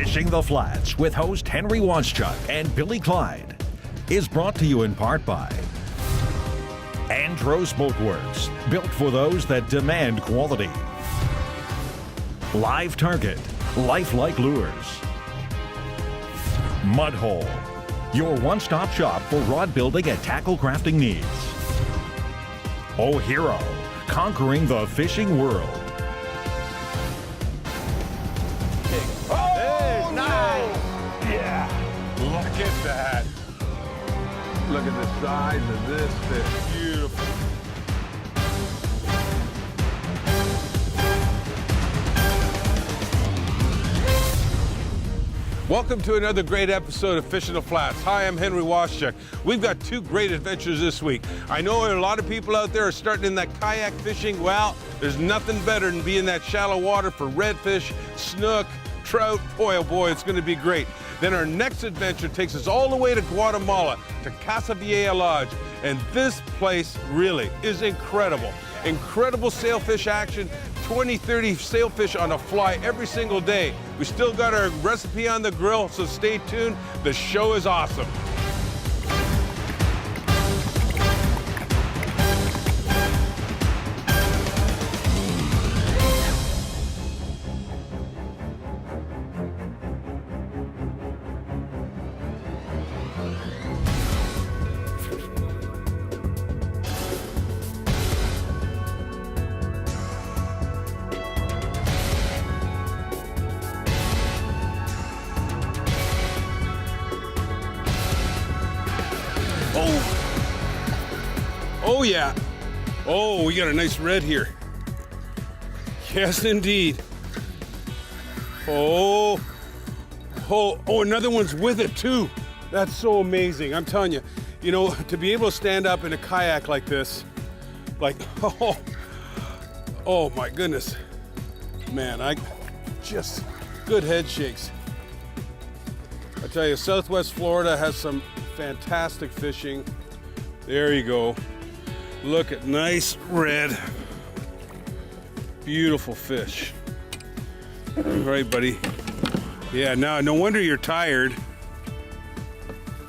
Fishing the Flats with host Henry Wanschuk and Billy Clyde is brought to you in part by Andros Boatworks, built for those that demand quality. Live Target, lifelike lures. Mudhole, your one-stop shop for rod building and tackle crafting needs. Oh Hero, conquering the fishing world. Oh, nice! Yeah, look at that. Look at the size of this fish. Beautiful. Welcome to another great episode of Fishing the Flats. Hi, I'm Henry Wanschuk. We've got two great adventures this week. I know a lot of people out there are starting in that kayak fishing. Well, there's nothing better than being in that shallow water for redfish, snook, trout. Boy, oh boy, it's going to be great. Then our next adventure takes us all the way to Guatemala, to CASA Lodge. And this place really is incredible. Incredible sailfish action, 20, 30 sailfish on a fly every single day. We still got our recipe on the grill, so stay tuned. The show is awesome. Oh yeah. Oh, we got a nice red here. Yes, indeed. Oh, another one's with it too. That's so amazing. I'm telling you, you know, to be able to stand up in a kayak like this, like, oh my goodness. Man, just good head shakes. I tell you, Southwest Florida has some fantastic fishing. There you go. Look at nice red, beautiful fish. All right, buddy. Yeah, now no wonder you're tired.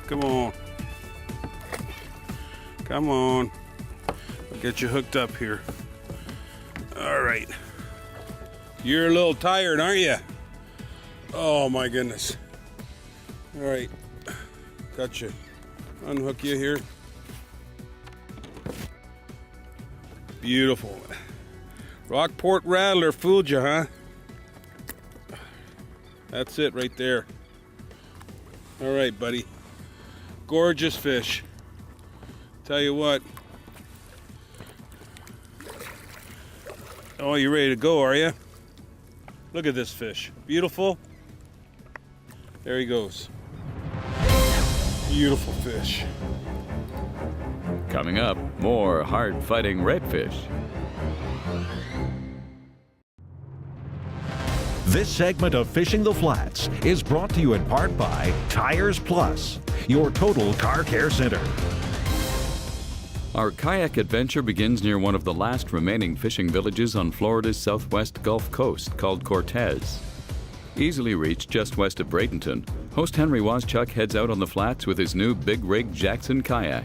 Come on. Come on. I'll get you hooked up here. All right. You're a little tired, aren't you? Oh my goodness. All right. Got you. Unhook you here. Beautiful. ROCKPORT Rattler fooled you, huh? That's it right there. All right, buddy. Gorgeous fish. Tell you what. Oh, you ready to go, are you? Look at this fish. Beautiful. There he goes. Beautiful fish. Coming up, more hard-fighting redfish. This segment of Fishing the Flats is brought to you in part by Tires Plus, your total car care center. Our kayak adventure begins near one of the last remaining fishing villages on Florida's southwest Gulf Coast called Cortez. Easily reached just west of Bradenton, host Henry Wanschuk heads out on the flats with his new big rig Jackson kayak.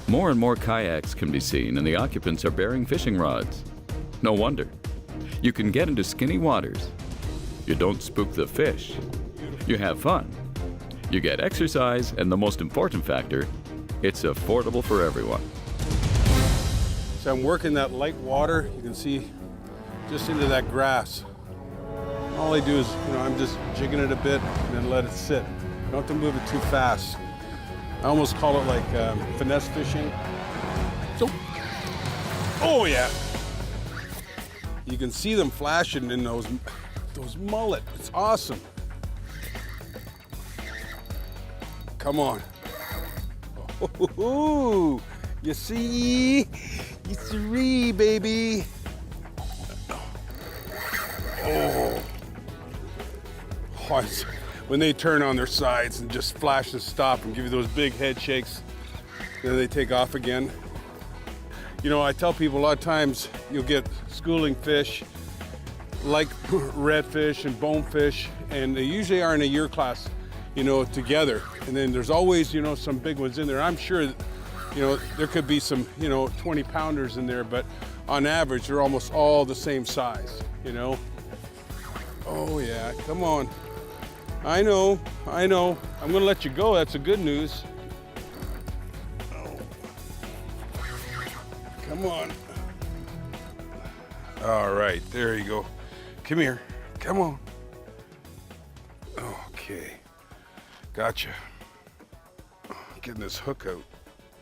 More and more kayaks can be seen, and the occupants are bearing fishing rods. No wonder. You can get into skinny waters. You don't spook the fish. You have fun. You get exercise, and the most important factor, it's affordable for everyone. So I'm working that light water. You can see just into that grass. All I do is, I'm just jigging it a bit and then let it sit. You don't have to move it too fast. I almost call it like finesse fishing. So, oh yeah. You can see them flashing in those mullet. It's awesome. Come on. Oh, you see? You see, baby. Oh. When they turn on their sides and just flash and stop and give you those big head shakes, then they take off again. You know, I tell people a lot of times you'll get schooling fish like redfish and bonefish and they usually are in a year class, you know, together. And then there's always, you know, some big ones in there. I'm sure, you know, there could be some, you know, 20-pounders in there, but on average, they're almost all the same size, you know. Oh yeah, come on. I know. I'm gonna let you go, that's the good news. Oh. Come on. All right, there you go. Come here, come on. Okay, gotcha. Getting this hook out.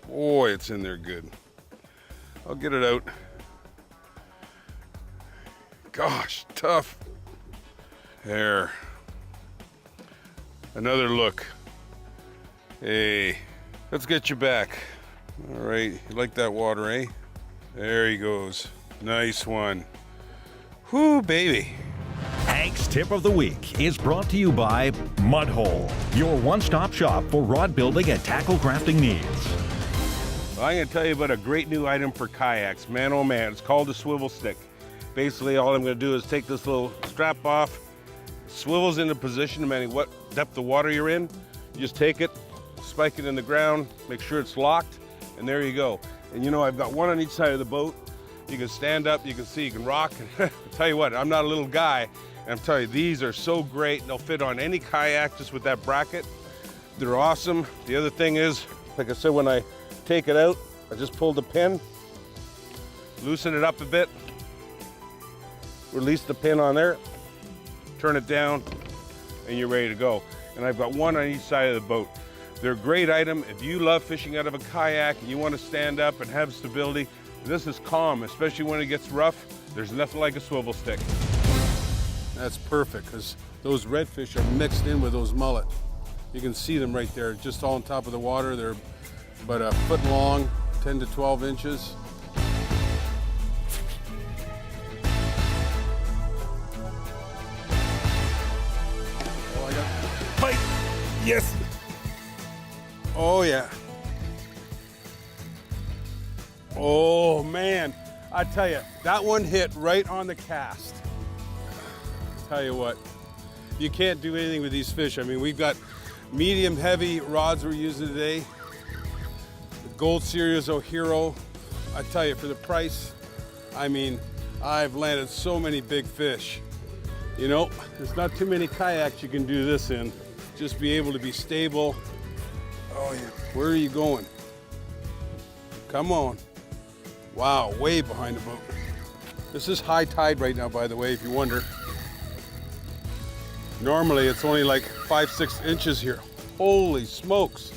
Boy, it's in there good. I'll get it out. Gosh, tough. There. Another look. Hey, let's get you back. All right, you like that water, eh? There he goes. Nice one. Whoo, baby. Hank's Tip of the Week is brought to you by Mudhole, your one-stop shop for rod building and tackle crafting needs. Well, I'm going to tell you about a great new item for kayaks. Man, oh man, it's called a swivel stick. Basically, all I'm going to do is take this little strap off, swivels into position depending what depth of water you're in. You just take it, spike it in the ground, make sure it's locked, and there you go. And you know, I've got one on each side of the boat. You can stand up, you can see, you can rock. I'll tell you what, I'm not a little guy, and I'm telling you, these are so great. They'll fit on any kayak just with that bracket. They're awesome. The other thing is, like I said, when I take it out, I just pull the pin, loosen it up a bit, release the pin on there, turn it down, and you're ready to go. And I've got one on each side of the boat. They're a great item. If you love fishing out of a kayak and you want to stand up and have stability, this is calm, especially when it gets rough. There's nothing like a swivel stick. That's perfect, because those redfish are mixed in with those mullet. You can see them right there, just all on top of the water. They're about a foot long, 10 to 12 inches. Oh, I got bite. Yes. Oh yeah. Oh man, I tell you, that one hit right on the cast. Tell you what, you can't do anything with these fish. I mean, we've got medium heavy rods we're using today. The Gold Series Hero. I tell you, for the price, I mean, I've landed so many big fish. You know, there's not too many kayaks you can do this in. Just be able to be stable. Oh yeah, where are you going? Come on. Wow, way behind the boat. This is high tide right now, by the way, if you wonder. Normally it's only like 5-6 inches here. Holy smokes.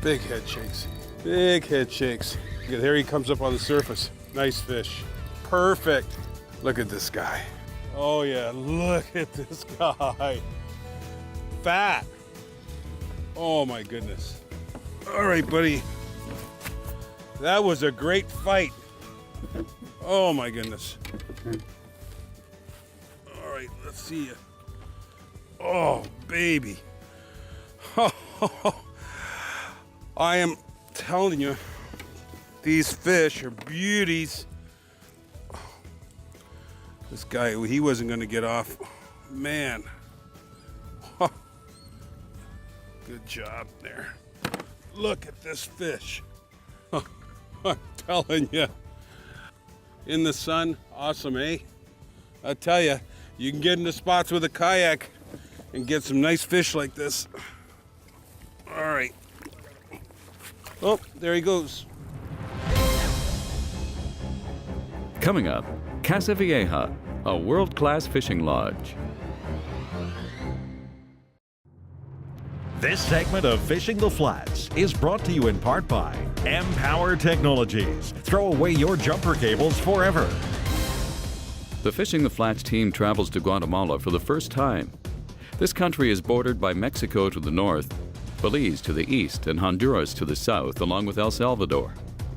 Big head shakes, big head shakes. Look, there he comes up on the surface. Nice fish, perfect. Look at this guy. Oh yeah, look at this guy. Fat. Oh my goodness. All right, buddy. That was a great fight. Oh my goodness. All right, let's see you. Oh, baby. I am telling you, these fish are beauties. This guy, he wasn't going to get off. Man. Good job there. Look at this fish. I'm telling you. In the sun, awesome, eh? I tell you, you can get into spots with a kayak and get some nice fish like this. All right. Oh, there he goes. Coming up, CASA VIEJA-A, a world-class fishing lodge. This segment of Fishing the Flats is brought to you in part by Empower Technologies. Throw away your jumper cables forever. The Fishing the Flats team travels to Guatemala for the first time. This country is bordered by Mexico to the north, Belize to the east, and Honduras to the south, along with El Salvador.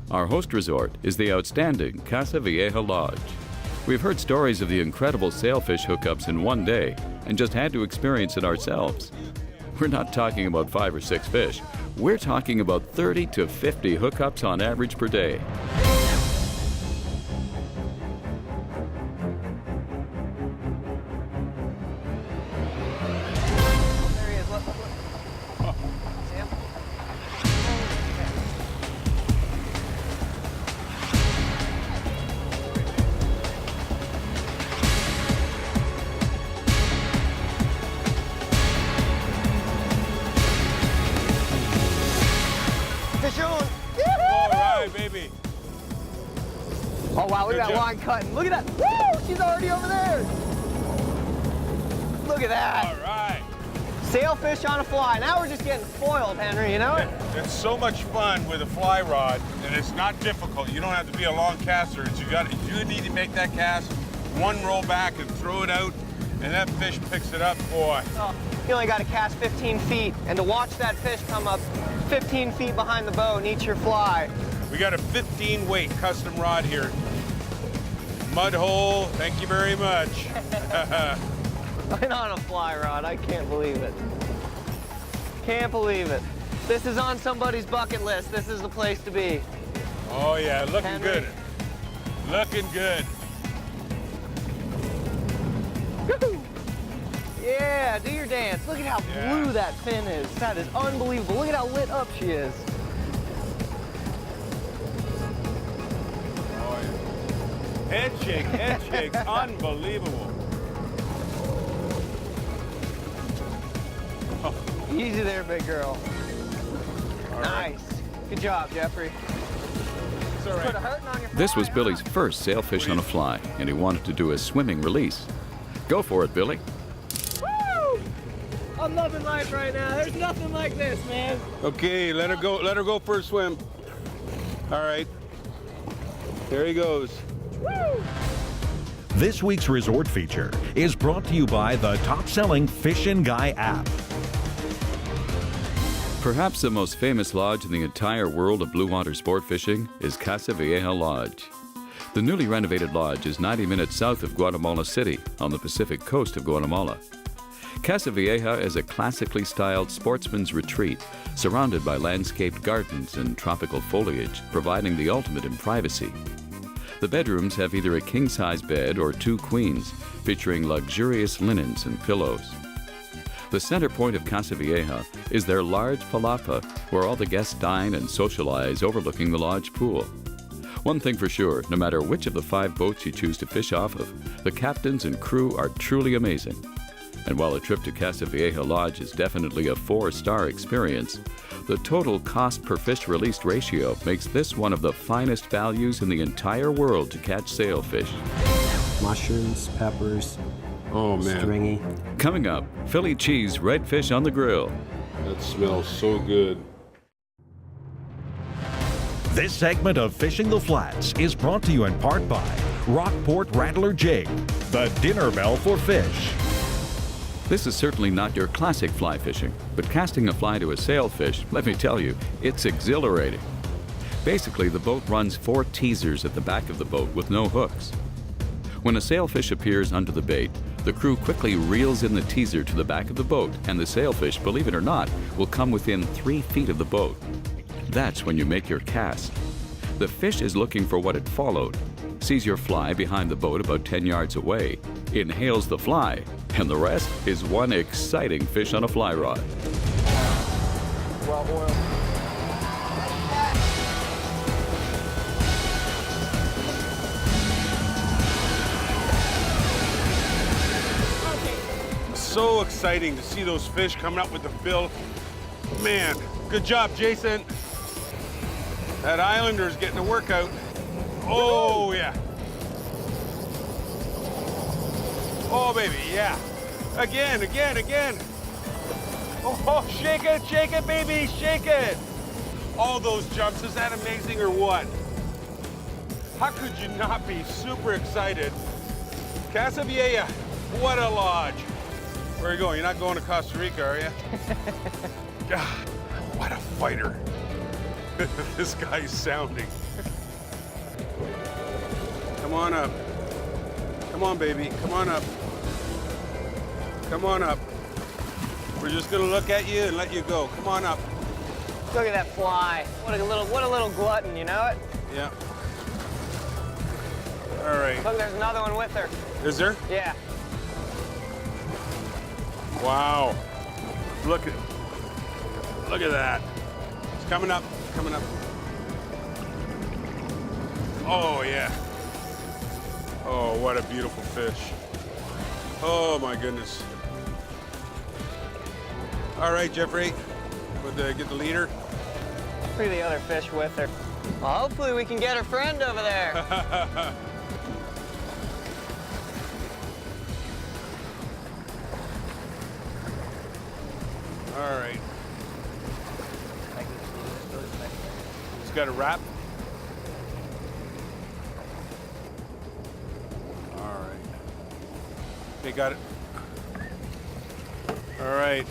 Our host resort is the outstanding CASA VIEJA-A Lodge. We've heard stories of the incredible sailfish hookups in one day and just had to experience it ourselves. We're not talking about 5 or 6 fish. We're talking about 30 to 50 hookups on average per day. Oh wow, look Good at that job. line cutting. Look at that. Woo! She's already over there. Look at that. All right. Sailfish on a fly. Now we're just getting spoiled, Henry, you know it? It's so much fun with a fly rod, and it's not difficult. You don't have to be a long caster. You need to make that cast, one roll back and throw it out, and that fish picks it up, boy. Oh, you only got to cast 15 feet, and to watch that fish come up 15 feet behind the boat and eat your fly. We got a 15 weight custom rod here. Mud hole, thank you very much. Right on a fly rod. I can't believe it. Can't believe it. This is on somebody's bucket list. This is the place to be. Oh yeah, looking Henry. good. Looking good. Woo! Yeah, do your dance. Look at how Yeah. blue that fin is. That is unbelievable. Look at how lit up she is. Oh, yeah. Head shakes, unbelievable. Easy there, big girl. right. Nice. Good job, Jeffrey. It's all Put a right. hurting on your This fly, was huh? Billy's first sailfish on a fly, and he wanted to do a swimming release. Go for it, Billy. Woo! I'm loving life right now. There's nothing like this, man. Okay, let her go. Let her go for a swim. All right. There he goes. Woo! This week's resort feature is brought to you by the top-selling Fishin' Guy app. Perhaps the most famous lodge in the entire world of blue water sport fishing is CASA VIEJA-A Lodge. The newly renovated lodge is 90 minutes south of Guatemala City on the Pacific coast of Guatemala. CASA VIEJA-A is a classically styled sportsman's retreat surrounded by landscaped gardens and tropical foliage, providing the ultimate in privacy. The bedrooms have either a king-size bed or two queens, featuring luxurious linens and pillows. The center point of CASA VIEJA-A is their large palapa, where all the guests dine and socialize overlooking the lodge pool. One thing for sure, no matter which of the 5 boats you choose to fish off of, the captains and crew are truly amazing. And while a trip to CASA VIEJA-A Lodge is definitely a 4-star experience, the total cost per fish released ratio makes this one of the finest values in the entire world to catch sailfish. Mushrooms, peppers, Oh man, stringy. Coming up, Philly cheese redfish on the grill. that smells so good. This segment of Fishing the Flats is brought to you in part by ROCKPORT Rattler Jig, the dinner bell for fish. This is certainly not your classic fly fishing, but casting a fly to a sailfish, let me tell you, it's exhilarating. Basically, the boat runs 4 teasers at the back of the boat with no hooks. When a sailfish appears under the bait, the crew quickly reels in the teaser to the back of the boat, and the sailfish, believe it or not, will come within 3 feet of the boat. That's when you make your cast. The fish is looking for what it followed, sees your fly behind the boat about 10 yards away, inhales the fly, and the rest is one exciting fish on a fly rod. Well oiled. So exciting to see those fish coming up with the bill. Man, good job, Jason. That Islander's getting a workout. Oh, yeah. Oh, baby, yeah. Again. Oh, shake it, baby, shake it. All those jumps, is that amazing or what? How could you not be super excited? Casa VIEJA, what a lodge. Where are you going? You're not going to Costa Rica, are you? God, what a fighter. This guy's sounding. Come on up. Come on, baby. Come on up. Come on up. We're just gonna look at you and let you go. Come on up. Look at that fly. What a little glutton, you know it? Yeah. All right. Look, there's another one with her. Is there? Yeah. Wow. Look at that. It's coming up. Oh, yeah. Oh, what a beautiful fish. Oh, my goodness. All right, Jeffrey. Get the leader. Look at the other fish with her. Well, hopefully we can get her friend over there. All right. It's got a wrap. All right. Okay, got it. All right.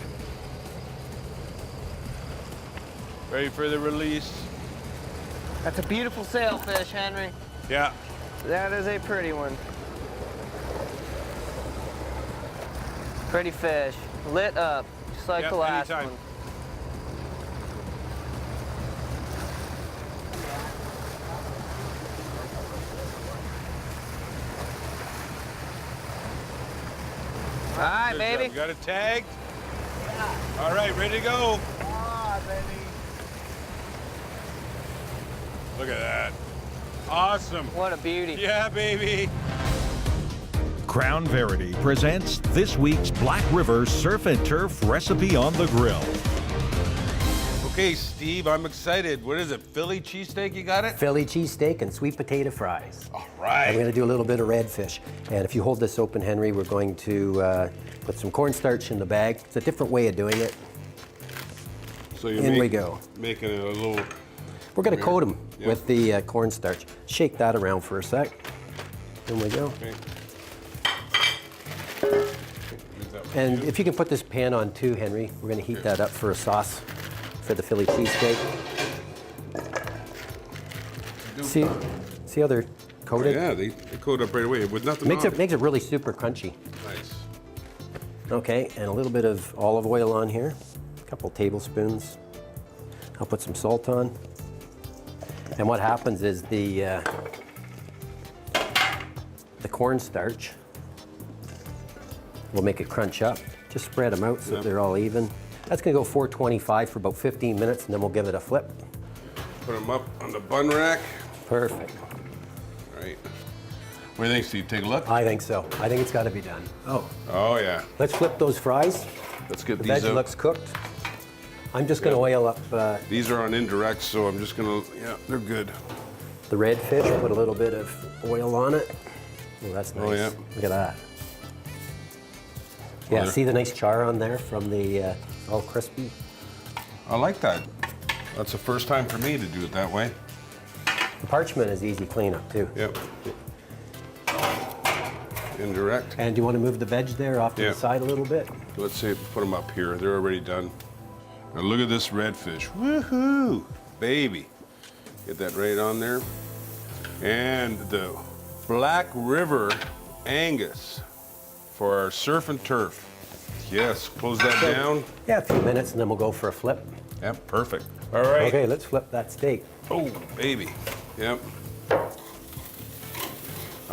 Ready for the release? That's a beautiful sailfish, Henry. Yeah. That is a pretty one. Pretty fish. Lit up, just like Yep, the last anytime. one. All right, Good baby. job. Got it tagged? All right, ready to go. Look at that. Awesome. What a beauty. Yeah, baby. Crown Verity presents this week's Black River Surf and Turf Recipe on the Grill. Okay, Steve, I'm excited. What is it, Philly cheesesteak? You got it? Philly cheesesteak and sweet potato fries. All I'm right. going to do a little bit of redfish. And if you hold this open, Henry, we're going to put some cornstarch in the bag. It's a different way of doing it. So you're In we go. making it a little... We're going to coat them Yeah. with the cornstarch. Shake that around for a sec. In we go. Okay. And if you can put this pan on too, Henry, we're going to heat that up for a sauce for the Philly cheesesteak. See how they're coated? Yeah, they coat up right away with nothing Makes on. it really super crunchy. Nice. Okay, and a little bit of olive oil on here, a couple tablespoons. I'll put some salt on. And what happens is the cornstarch will make it crunch up. Just spread them out so that they're all even. That's gonna go 425 for about 15 minutes, and then we'll give it a flip. Put them up on the bun rack. Perfect. All right. What do you think, Steve? Take a look. I think so. I think it's got to be done. Oh, Oh, yeah. let's flip those fries. Let's get The these veg out. looks cooked. I'm just gonna oil up These are on indirect, so I'm just gonna, yeah, they're good. the redfish. Put a little bit of oil on it. Oh, that's nice. Oh, yeah. Look at that. Yeah, there. see the nice char on there from the all crispy? I like that. That's the first time for me to do it that way. The parchment is easy cleanup too. Yep. Indirect. And do you want to move the veg there off to Yeah. the side a little bit? Let's see, put them up here. They're already done. Now look at this redfish. Woohoo! Baby. Get that right on there. And the Black River Angus for our surf and turf. Yes, close that down. Yeah, a few minutes and then we'll go for a flip. Yep, perfect. All right. Okay, let's flip that steak. Oh, baby. Yep. I'm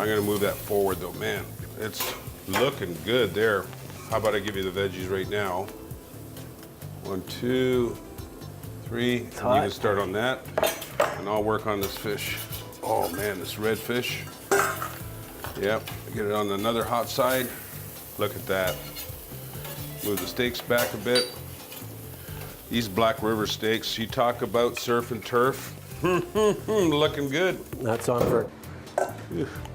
gonna move that forward though, man. It's looking good there. How about I give you the veggies right now? 1, 2, 3. And you hot. can start on that, and I'll work on this fish. Oh man, this redfish. Yep. Get it on another hot side. Look at that. Move the steaks back a bit. These Black River steaks, you talk about surf and turf. Looking good. That's on for.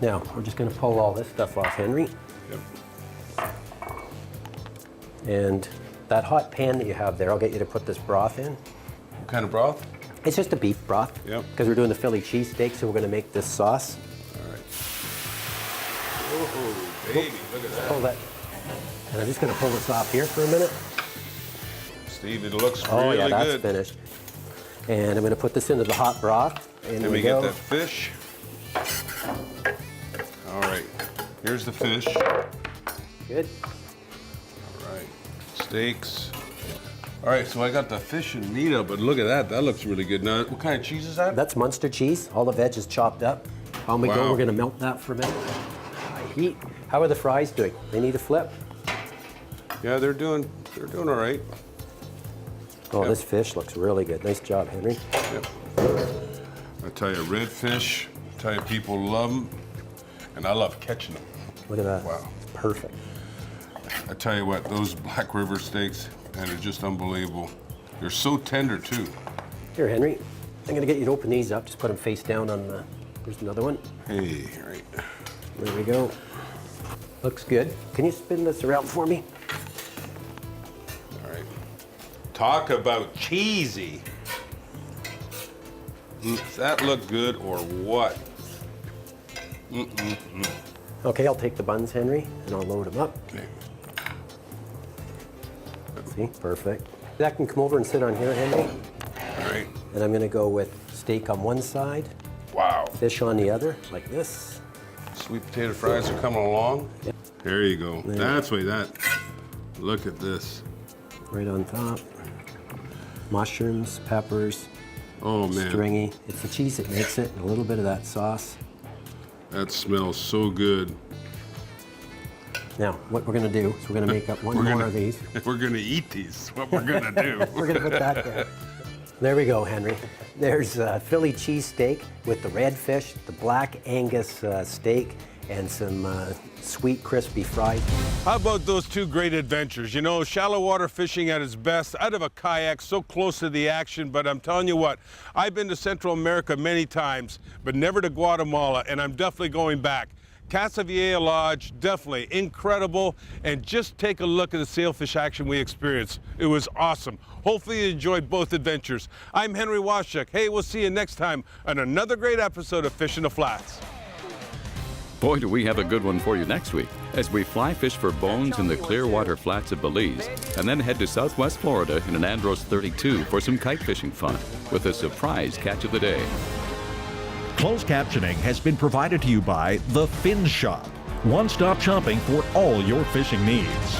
Now, we're just going to pull all this stuff off, Henry. Yep. And that hot pan that you have there, I'll get you to put this broth in. What kind of broth? It's just a beef broth. Yep. Because we're doing the Philly cheesesteak, so we're going to make this sauce. All right. Oh, baby, look at Pull that. that. And I'm just going to pull this off here for a minute. Steve, it looks Oh really yeah, that's good. finished. And I'm going to put this into the hot broth. And Then we go. get that fish. All right, here's the fish. Good. All right, steaks. All right, so I got the fish and meat up, but look at that. That looks really good. Now, what kind of cheese is that? That's Munster cheese. All the veg is chopped up. On we go. Wow. We're going to melt that for a minute. High heat. How are the fries doing? They need a flip. Yeah, they're doing all right. Oh, Yep. this fish looks really good. Nice job, Henry. Yep. I tell you, redfish. I tell you, people love them, and I love catching them. Look at that. Wow. Perfect. I tell you what, those Black River steaks, and they're just unbelievable. They're so tender too. Here, Henry. I'm gonna get you to open these up. Just put them face down on the, here's another one. Hey, right. There we go. Looks good. Can you spin this around for me? All right. Talk about cheesy. Does that look good or what? Okay, I'll take the buns, Henry, and I'll load them up. Okay. See, perfect. That can come over and sit on here, Henry. All right. And I'm gonna go with steak on one side, Wow. fish on the other, like this. Sweet potato fries are coming along. Yep. There you go. There. That's way that. Look at this. Right on top. Mushrooms, peppers, Oh man, stringy. It's the cheese that makes it, and a little bit of that sauce. that smells so good. Now, what we're gonna do is we're gonna make up one We're more gonna- of these. We're gonna eat these. What we're gonna do. We're gonna put that there. There we go, Henry. There's Philly cheesesteak with the redfish, the black Angus steak, and some sweet crispy fries. How about those two great adventures? You know, shallow water fishing at its best, out of a kayak, so close to the action, but I'm telling you what, I've been to Central America many times, but never to Guatemala, and I'm definitely going back. CASA VIEJA-A Lodge, definitely incredible, and just take a look at the sailfish action we experienced. It was awesome. Hopefully you enjoyed both adventures. I'm Henry Washuk. Hey, we'll see you next time on another great episode of Fishing the Flats. Boy, do we have a good one for you next week as we fly fish for bones in the clear water flats of Belize and then head to Southwest Florida in an Andros 32 for some kite fishing fun with a surprise catch of the day. Closed captioning has been provided to you by The Fin Shop, one-stop shopping for all your fishing needs.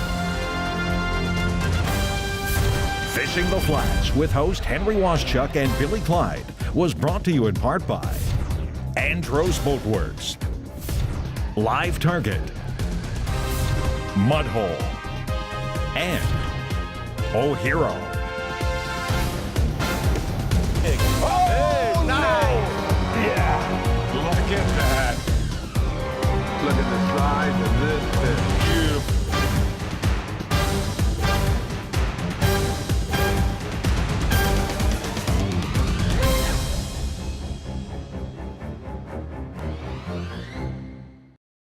Fishing the Flats with host Henry Washuk and Billy Clyde was brought to you in part by Andros Boatworks, Live Target, Mudhole, and O'Hero. Oh, nice! Yeah, look at that.